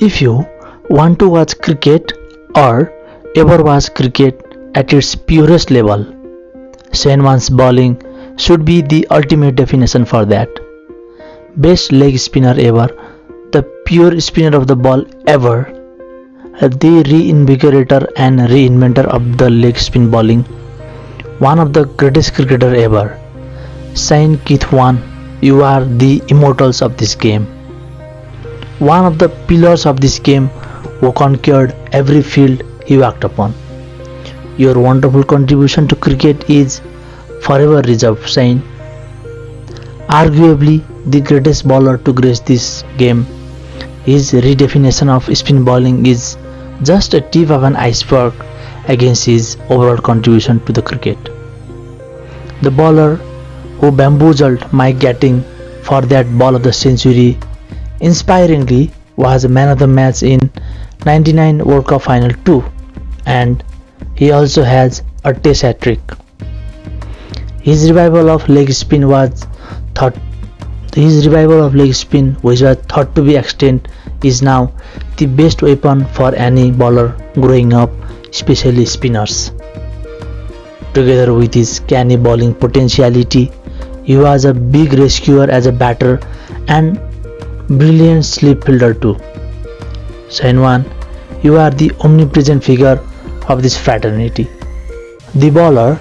If you want to watch cricket or ever watch cricket at its purest level, Shane Warne's bowling should be the ultimate definition for that. Best leg spinner ever, the pure spinner of the ball ever, the re-invigorator and re-inventor of the leg spin bowling, one of the greatest cricketer ever. Shane Warne, you are the immortals of this game. One of the pillars of this game who conquered every field he walked upon. Your wonderful contribution to cricket is forever reserved, Shane. Arguably the greatest bowler to grace this game, his redefinition of spin bowling is just a tip of an iceberg against his overall contribution to the cricket. The bowler who bamboozled Mike Gatting for that ball of the century inspiringly was man of the match in 99 World Cup Final 2, and he also has a test hat-trick. His revival of leg spin, which was thought to be extinct, is now the best weapon for any bowler growing up, especially spinners. Together with his canny bowling potentiality, he was a big rescuer as a batter and brilliant slip fielder too. Shane Warne, you are the omnipresent figure of this fraternity. The bowler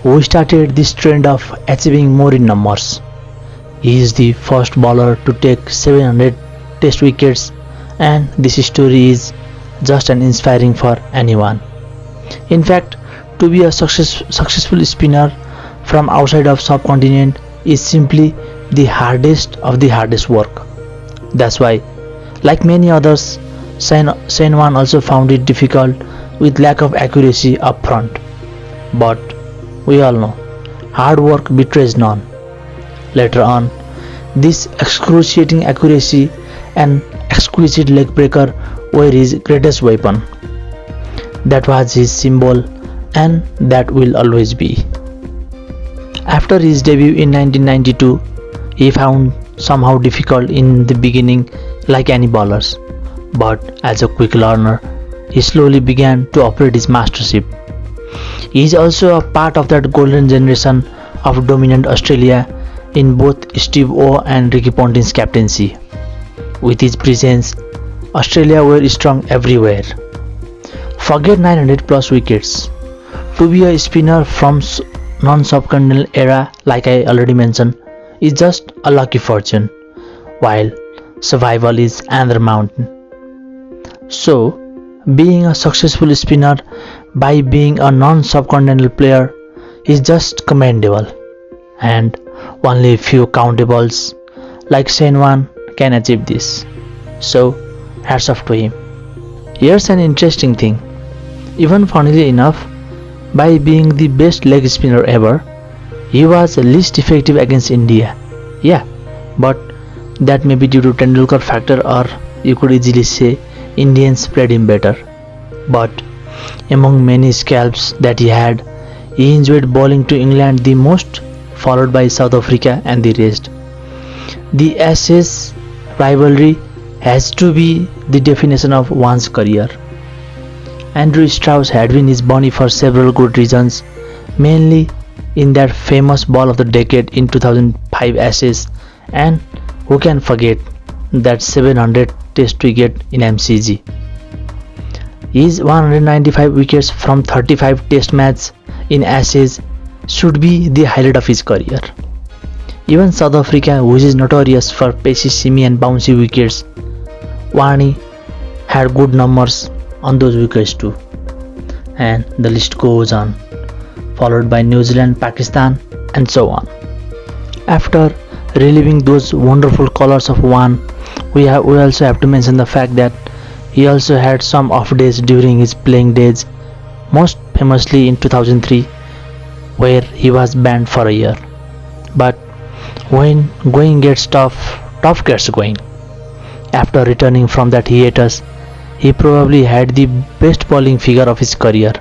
who started this trend of achieving more in numbers. He is the first bowler to take 700 test wickets, and this story is just an inspiring for anyone. In fact, to be a successful spinner from outside of subcontinent is simply the hardest of the hardest work. That's why, like many others, Shane Warne also found it difficult with lack of accuracy up front. But we all know, hard work betrays none. Later on, this excruciating accuracy and exquisite leg breaker were his greatest weapon. That was his symbol, and that will always be. After his debut in 1992, he found somehow difficult in the beginning like any bowlers, but as a quick learner, he slowly began to operate his mastership. He is also a part of that golden generation of dominant Australia in both Steve O and Ricky Ponting's captaincy. With his presence, Australia were strong everywhere. Forget 900 plus wickets. To be a spinner from non-subcontinental era, like I already mentioned, is just a lucky fortune, while survival is another mountain. So, being a successful spinner by being a non-subcontinental player is just commendable, and only a few countables like Shane Warne can achieve this. So, hats off to him. Here's an interesting thing. Even funnily enough, by being the best leg spinner ever, he was least effective against India. Yeah, but that may be due to Tendulkar factor, or you could easily say Indians played him better. But among many scalps that he had, he enjoyed bowling to England the most, followed by South Africa and the rest. The Ashes rivalry has to be the definition of one's career. Andrew Strauss had been his bunny for several good reasons, mainly in that famous ball of the decade in 2005 Ashes, and who can forget that 700 test wicket in MCG. His 195 wickets from 35 test matches in Ashes should be the highlight of his career. Even South Africa, which is notorious for pacey, shimmy and bouncy wickets, Warnie had good numbers on those wickets too, and the list goes on, followed by New Zealand, Pakistan and so on. After reliving those wonderful colors of Warne, we also have to mention the fact that he also had some off days during his playing days, most famously in 2003, where he was banned for a year. But when going gets tough gets going. After returning from that hiatus, he probably had the best bowling figure of his career.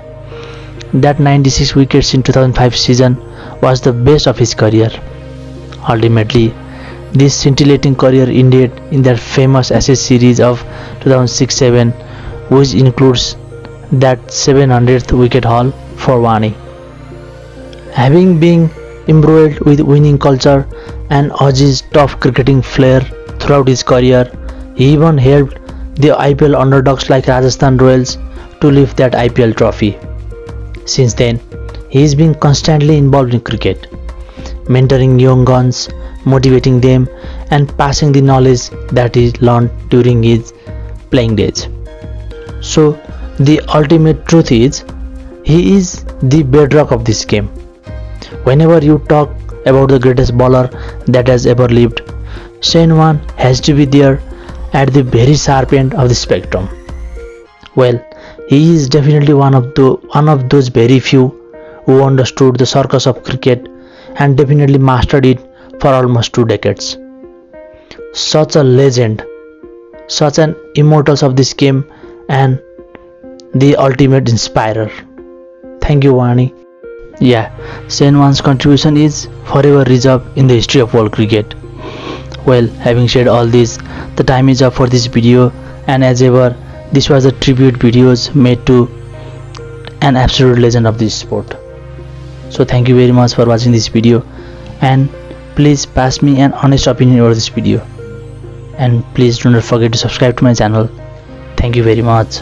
That 96 wickets in 2005 season was the best of his career. Ultimately, This scintillating career ended in their famous Ashes series of 2006-7, which includes that 700th wicket haul for Warnie. Having been embroiled with winning culture and Aussie's tough cricketing flair throughout his career, he even helped the IPL underdogs like Rajasthan Royals to lift that IPL trophy. Since then, he has been constantly involved in cricket, mentoring young guns, motivating them, and passing the knowledge that he learned during his playing days. So, the ultimate truth is, he is the bedrock of this game. Whenever you talk about the greatest bowler that has ever lived, Shane Warne has to be there at the very sharp end of the spectrum. Well, he is definitely one of those very few who understood the circus of cricket and definitely mastered it for almost 2 decades. Such a legend, such an immortals of this game, and the ultimate inspirer. Thank you, Warnie. Yeah, Shane Warne's contribution is forever reserved in the history of world cricket. Well, having said all this, the time is up for this video, and as ever, this was a tribute videos made to an absolute legend of this sport. So thank you very much for watching this video, and please pass me an honest opinion over this video, and please do not forget to subscribe to my channel. Thank you very much.